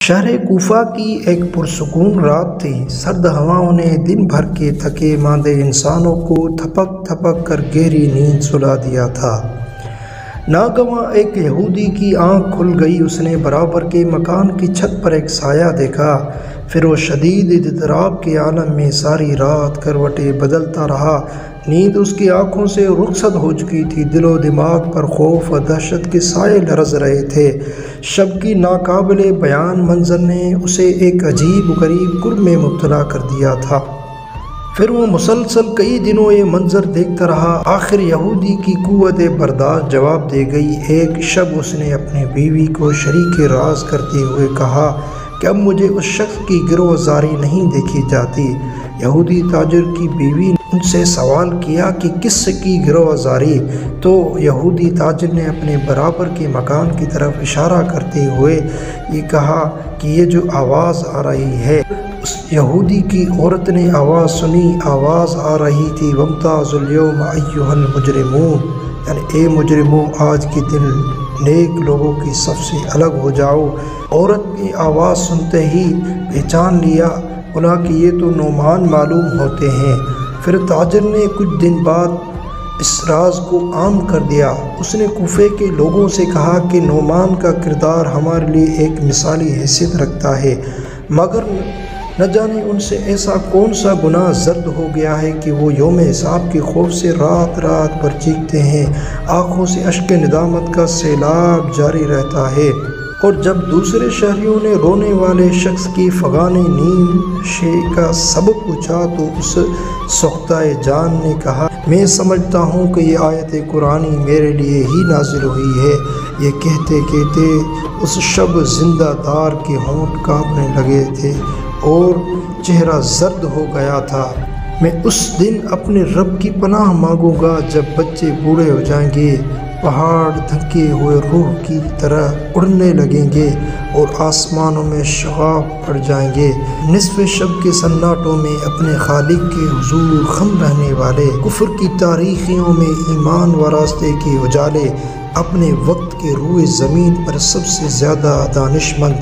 شہر کوفہ کی ایک پرسکون رات تھی۔ سرد ہواؤں نے دن بھر کے تھکے ماندے انسانوں کو تھپک تھپک کر گہری نیند سلا دیا تھا۔ ناگہاں ایک یہودی کی آنکھ کھل گئی۔ اس نے برابر کے مکان کی چھت پر ایک سایہ دیکھا۔ پھر وہ شدید اضطراب کے عالم میں ساری رات کروٹیں بدلتا رہا۔ نیند اس کی آنکھوں سے رخصت ہو چکی تھی۔ دل و دماغ پر خوف اور دہشت کے سائے لرز رہے تھے۔ شب کی ناقابل بیان منظر نے اسے ایک عجیب و غریب کرب میں مبتلا کر دیا تھا۔ پھر وہ مسلسل کئی دنوں یہ منظر دیکھتا رہا۔ آخر یہودی کی قوت برداشت جواب دے گئی۔ ایک شب اس نے اپنی بیوی کو شریک راز کرتے ہوئے کہا کہ اب مجھے اس شخص کی گروہ زاری نہیں دیکھی جاتی۔ یہودی تاجر کی بیوی نے ان سے سوال کیا کہ کس کی گروہ زاری؟ تو یہودی تاجر نے اپنے برابر کے مکان کی طرف اشارہ کرتے ہوئے یہ کہا کہ یہ جو آواز آ رہی ہے۔ اس یہودی کی عورت نے آواز سنی۔ آواز آ رہی تھی وَامْتَازُوا الْيَوْمَ أَيُّهَا الْمُجْرِمُونَ، یعنی اے مجرموں آج کے دن نیک لوگوں کی صف سے الگ ہو جاؤ۔ عورت نے آواز سنتے ہی پہچان لیا، بولا کہ یہ تو نعمان معلوم ہوتے ہیں۔ پھر تاجر نے کچھ دن بعد اس راز کو عام کر دیا۔ اس نے کوفے کے لوگوں سے کہا کہ نعمان کا کردار ہمارے لیے ایک مثالی حیثیت رکھتا ہے، مگر نہ جانے ان سے ایسا کون سا گناہ زرد ہو گیا ہے کہ وہ یوم حساب کے خوف سے رات رات بھر چیختے ہیں۔ آنکھوں سے اشک ندامت کا سیلاب جاری رہتا ہے۔ اور جب دوسرے شہریوں نے رونے والے شخص کی فغان نیند شے کا سبب پوچھا تو اس سختہ جان نے کہا میں سمجھتا ہوں کہ یہ آیت قرآنی میرے لیے ہی نازل ہوئی ہے۔ یہ کہتے کہتے اس شب زندہ دار کے ہونٹ کانپنے لگے تھے اور چہرہ زرد ہو گیا تھا۔ میں اس دن اپنے رب کی پناہ مانگوں گا جب بچے بوڑھے ہو جائیں گے، پہاڑ دھکے ہوئے روح کی طرح اڑنے لگیں گے اور آسمانوں میں شغاف پڑ جائیں گے۔ نصف شب کے سناٹوں میں اپنے خالق کے حضور خم رہنے والے، کفر کی تاریخیوں میں ایمان و راستے کے اجالے، اپنے وقت کے روئے زمین پر سب سے زیادہ دانشمند،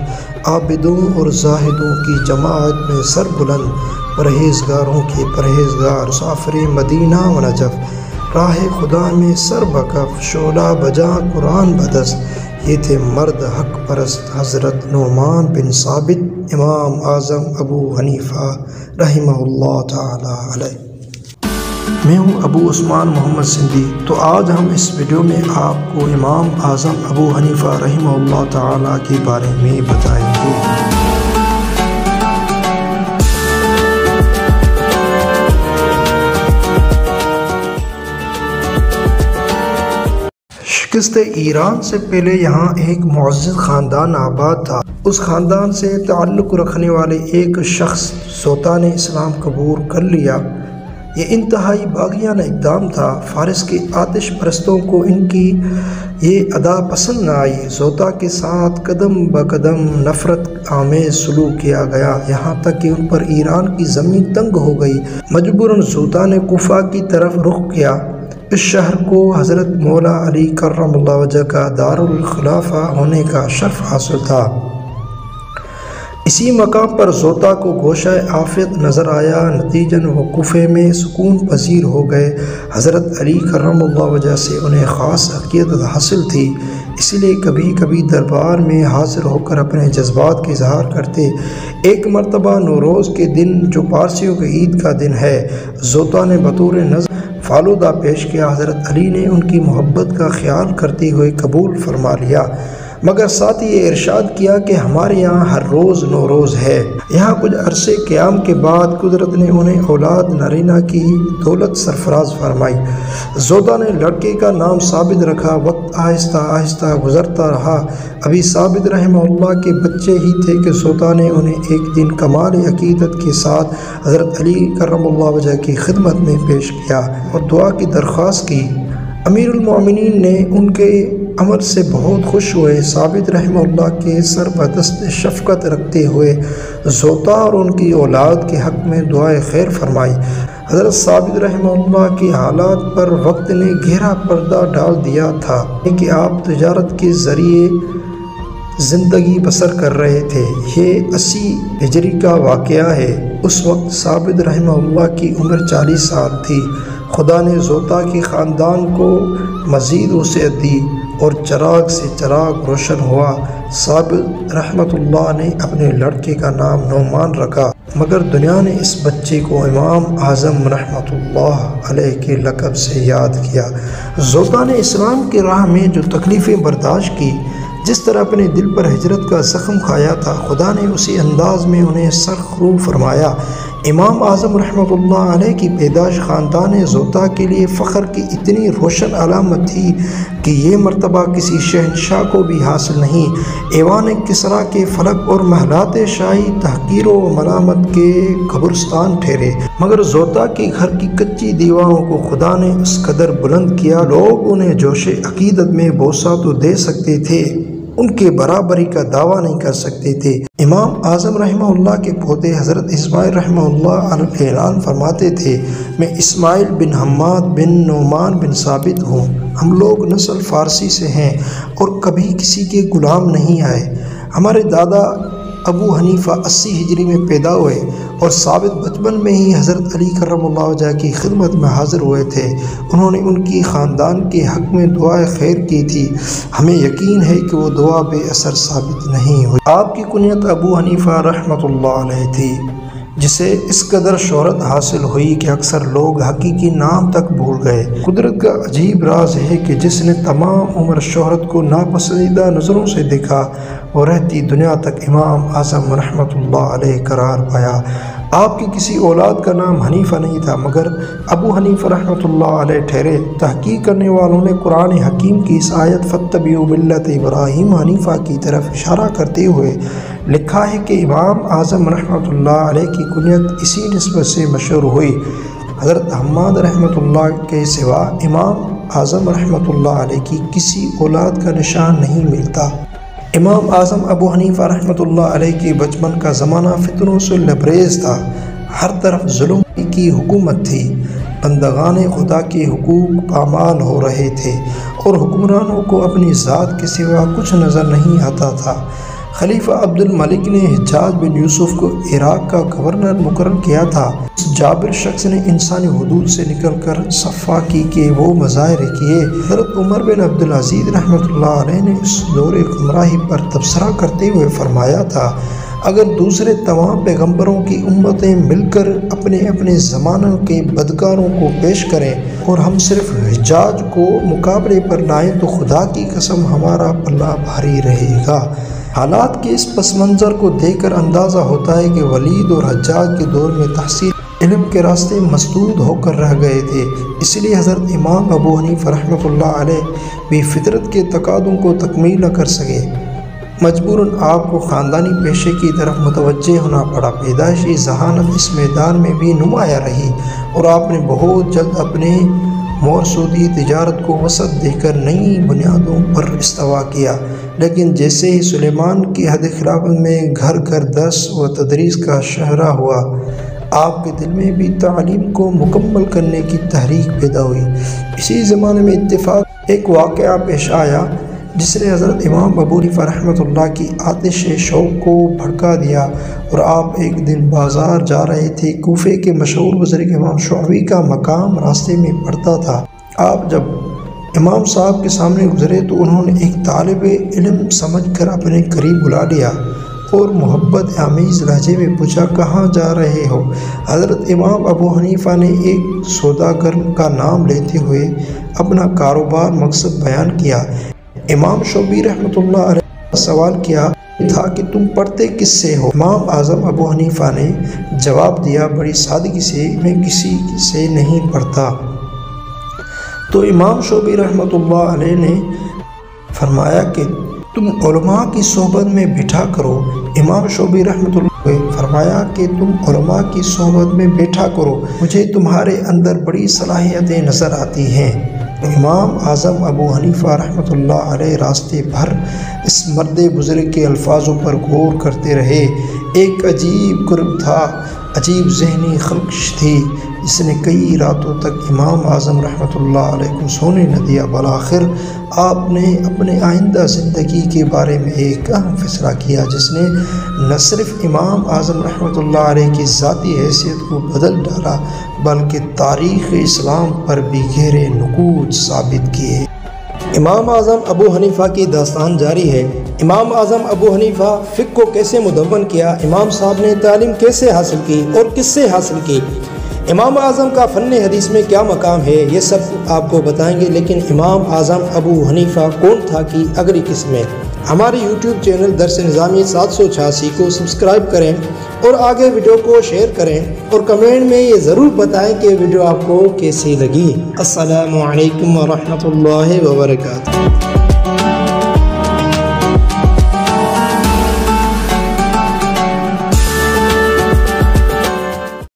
عابدوں اور زاہدوں کی جماعت میں سر بلند، پرہیزگاروں کے پرہیزگار، مسافر مدینہ و نجف، راہ خدا میں سر بکف، شعلہ بجا قرآن بدست، یہ تھے مرد حق پرست حضرت نعمان بن ثابت امام اعظم ابو حنیفہ رحمہ اللہ تعالی علیہ۔ میں ہوں ابو عثمان محمد سندھی۔ تو آج ہم اس ویڈیو میں آپ کو امام اعظم ابو حنیفہ رحمہ اللہ تعالی کے بارے میں بتائیں گے۔ شکست ایران سے پہلے یہاں ایک معزز خاندان آباد تھا۔ اس خاندان سے تعلق رکھنے والے ایک شخص زوطا نے اسلام قبول کر لیا۔ یہ انتہائی باغیانہ اقدام تھا۔ فارس کے آتش پرستوں کو ان کی یہ ادا پسند نہ آئی۔ زوطا کے ساتھ قدم بقدم نفرت آمیز سلوک کیا گیا، یہاں تک کہ ان پر ایران کی زمین تنگ ہو گئی۔ مجبوراً زوطا نے کوفہ کی طرف رخ کیا۔ اس شہر کو حضرت مولا علی کرم اللہ وجہ کا دارالخلافہ ہونے کا شرف حاصل تھا۔ اسی مقام پر زوطا کو گوشہ آفت نظر آیا، نتیجاً وہ کوفے میں سکون پذیر ہو گئے۔ حضرت علی کرم اللہ وجہ سے انہیں خاص عقیدت حاصل تھی، اس لیے کبھی کبھی دربار میں حاضر ہو کر اپنے جذبات کا اظہار کرتے۔ ایک مرتبہ نوروز کے دن جو پارسیوں کے عید کا دن ہے، زوطا نے بطور نذر فالودہ پیش کیا۔ حضرت علی نے ان کی محبت کا خیال کرتے ہوئے قبول فرما لیا، مگر ساتھ ہی یہ ارشاد کیا کہ ہمارے یہاں ہر روز نوروز ہے۔ یہاں کچھ عرصے قیام کے بعد قدرت نے انہیں اولاد نارینہ کی دولت سرفراز فرمائی۔ زوطا نے لڑکے کا نام ثابت رکھا۔ وقت آہستہ آہستہ گزرتا رہا۔ ابھی ثابت رحمہ اللہ کے بچے ہی تھے کہ زوطا نے انہیں ایک دن کمال عقیدت کے ساتھ حضرت علی کرم اللہ وجہ کی خدمت میں پیش کیا اور دعا کی درخواست کی۔ امیر المومنین نے ان کے عمل سے بہت خوش ہوئے۔ ثابت رحمہ اللہ کے سر بدست شفقت رکھتے ہوئے زوطا اور ان کی اولاد کے حق میں دعائے خیر فرمائی۔ حضرت ثابت رحمہ اللہ کی حالات پر وقت نے گہرا پردہ ڈال دیا تھا کہ آپ تجارت کے ذریعے زندگی بسر کر رہے تھے۔ یہ 80 ہجری کا واقعہ ہے۔ اس وقت ثابت رحمہ اللہ کی عمر 40 سال تھی۔ خدا نے زوتا کے خاندان کو مزید وسعت دی اور چراغ سے چراغ روشن ہوا۔ ثابت رحمۃ اللہ نے اپنے لڑکے کا نام نعمان رکھا، مگر دنیا نے اس بچے کو امام اعظم رحمۃ اللہ علیہ کے لقب سے یاد کیا۔ زوتا نے اسلام کی راہ میں جو تکلیفیں برداشت کی، جس طرح اپنے دل پر ہجرت کا زخم کھایا تھا، خدا نے اسی انداز میں انہیں سرخ رو فرمایا۔ امام اعظم رحمۃ اللہ علیہ کی پیدائش خاندان زوتا کے لیے فخر کی اتنی روشن علامت تھی کہ یہ مرتبہ کسی شہنشاہ کو بھی حاصل نہیں۔ ایوان کسریٰ کے فلک اور محلات شاہی تحقیر و ملامت کے قبرستان ٹھہرے، مگر زوتا کے گھر کی کچی دیواروں کو خدا نے اس قدر بلند کیا لوگ انہیں جوش عقیدت میں بوسہ تو دے سکتے تھے، ان کے برابری کا دعویٰ نہیں کر سکتے تھے۔ امام اعظم رحمہ اللہ کے پوتے حضرت اسماعیل رحمہ اللہ علیہ اعلان فرماتے تھے، میں اسماعیل بن حماد بن نعمان بن ثابت ہوں۔ ہم لوگ نسل فارسی سے ہیں اور کبھی کسی کے غلام نہیں آئے۔ ہمارے دادا ابو حنیفہ 80 ہجری میں پیدا ہوئے اور ثابت بچپن میں ہی حضرت علی کرم اللہ وجہہ کی خدمت میں حاضر ہوئے تھے۔ انہوں نے ان کی خاندان کے حق میں دعائے خیر کی تھی۔ ہمیں یقین ہے کہ وہ دعا بے اثر ثابت نہیں ہوئی۔ آپ کی کنیت ابو حنیفہ رحمۃ اللہ علیہ تھی، جسے اس قدر شہرت حاصل ہوئی کہ اکثر لوگ حقیقی نام تک بھول گئے۔ قدرت کا عجیب راز ہے کہ جس نے تمام عمر شہرت کو ناپسندیدہ نظروں سے دیکھا، وہ رہتی دنیا تک امام اعظم رحمۃ اللہ علیہ قرار پایا۔ آپ کی کسی اولاد کا نام حنیفہ نہیں تھا، مگر ابو حنیفہ رحمۃ اللہ علیہ ٹھہرے۔ تحقیق کرنے والوں نے قرآن حکیم کی اس آیت فاتبعوا ملت ابراہیم حنیفہ کی طرف اشارہ کرتے ہوئے لکھا ہے کہ امام اعظم رحمۃ اللہ علیہ کی کنیت اسی نسبت سے مشہور ہوئی۔ حضرت حماد رحمۃ اللہ کے سوا امام اعظم رحمۃ اللہ علیہ کی کسی اولاد کا نشان نہیں ملتا۔ امام اعظم ابو حنیفہ رحمۃ اللہ علیہ کے بچپن کا زمانہ فتنوں سے لبریز تھا۔ ہر طرف ظلم کی حکومت تھی، بندگان خدا کے حقوق پامال ہو رہے تھے اور حکمرانوں کو اپنی ذات کے سوا کچھ نظر نہیں آتا تھا۔ خلیفہ عبد الملک نے حجاج بن یوسف کو عراق کا گورنر مقرر کیا تھا۔ اس جابر شخص نے انسانی حدود سے نکل کر صفا کی کہ وہ مظاہرے کیے۔ حضرت عمر بن عبدالعزیز رحمۃ اللہ علیہ نے اس دور گمراہی پر تبصرہ کرتے ہوئے فرمایا تھا، اگر دوسرے تمام پیغمبروں کی امتیں مل کر اپنے اپنے زمانوں کے بدکاروں کو پیش کریں اور ہم صرف حجاج کو مقابلے پر لائیں تو خدا کی قسم ہمارا پلہ بھاری رہے گا۔ حالات کے اس پس منظر کو دیکھ کر اندازہ ہوتا ہے کہ ولید اور حجاج کے دور میں تحصیل علم کے راستے مسدود ہو کر رہ گئے تھے، اس لیے حضرت امام ابو حنیفہ رحمۃ اللہ علیہ بھی فطرت کے تقاضوں کو تکمیل نہ کر سکے۔ مجبوراً آپ کو خاندانی پیشے کی طرف متوجہ ہونا پڑا۔ پیدائشی ذہانت اس میدان میں بھی نمایاں رہی اور آپ نے بہت جلد اپنے مورسودی تجارت کو وسعت دے کر نئی بنیادوں پر استوا کیا، لیکن جیسے ہی سلیمان کی حد خلافت میں گھر گھر درس و تدریس کا شہرہ ہوا، آپ کے دل میں بھی تعلیم کو مکمل کرنے کی تحریک پیدا ہوئی۔ اسی زمانے میں اتفاق ایک واقعہ پیش آیا جس نے حضرت امام ابو حنیفہ رحمۃ اللہ کی آتش شوق کو بھڑکا دیا، اور آپ ایک دن بازار جا رہے تھے۔ کوفے کے مشہور بزرگ امام شعبی کا مقام راستے میں پڑتا تھا۔ آپ جب امام صاحب کے سامنے گزرے تو انہوں نے ایک طالب علم سمجھ کر اپنے قریب بلا لیا اور محبت آمیز لہجے میں پوچھا، کہاں جا رہے ہو؟ حضرت امام ابو حنیفہ نے ایک سوداگر کا نام لیتے ہوئے اپنا کاروبار مقصد بیان کیا۔ امام شعبی رحمۃ اللہ علیہ نے سوال کیا تھا کہ تم پڑھتے کس سے ہو؟ امام اعظم ابو حنیفہ نے جواب دیا بڑی سادگی سے، میں کسی سے نہیں پڑھتا۔ تو امام شعبی رحمۃ اللہ علیہ نے فرمایا کہ تم علماء کی صحبت میں بیٹھا کرو۔ امام شعبی رحمۃ اللہ علیہ نے فرمایا کہ تم علماء کی صحبت میں بیٹھا کرو، مجھے تمہارے اندر بڑی صلاحیتیں نظر آتی ہیں۔ امام اعظم ابو حنیفہ رحمۃ اللہ علیہ راستے بھر اس مرد بزرگ کے الفاظوں پر غور کرتے رہے۔ ایک عجیب قرب تھا، عجیب ذہنی خلقش تھی۔ جس نے کئی راتوں تک امام اعظم رحمۃ اللہ علیہ کو سونے نہ دیا۔ بالآخر آپ نے اپنے آئندہ زندگی کے بارے میں ایک اہم فیصلہ کیا، جس نے نہ صرف امام اعظم رحمۃ اللہ علیہ کی ذاتی حیثیت کو بدل ڈالا بلکہ تاریخ اسلام پر بھی گہرے نقوش ثابت کیے۔ امام اعظم ابو حنیفہ کی داستان جاری ہے۔ امام اعظم ابو حنیفہ فقہ کو کیسے مدون کیا، امام صاحب نے تعلیم کیسے حاصل کی اور کس سے حاصل کی، امام اعظم کا فن حدیث میں کیا مقام ہے، یہ سب آپ کو بتائیں گے۔ لیکن امام اعظم ابو حنیفہ کون تھا کی اگلی قسم میں ہمارے یوٹیوب چینل درس نظامی 786 کو سبسکرائب کریں اور آگے ویڈیو کو شیئر کریں اور کمنٹ میں یہ ضرور بتائیں کہ ویڈیو آپ کو کیسی لگی۔ السلام علیکم ورحمۃ اللہ وبرکاتہ۔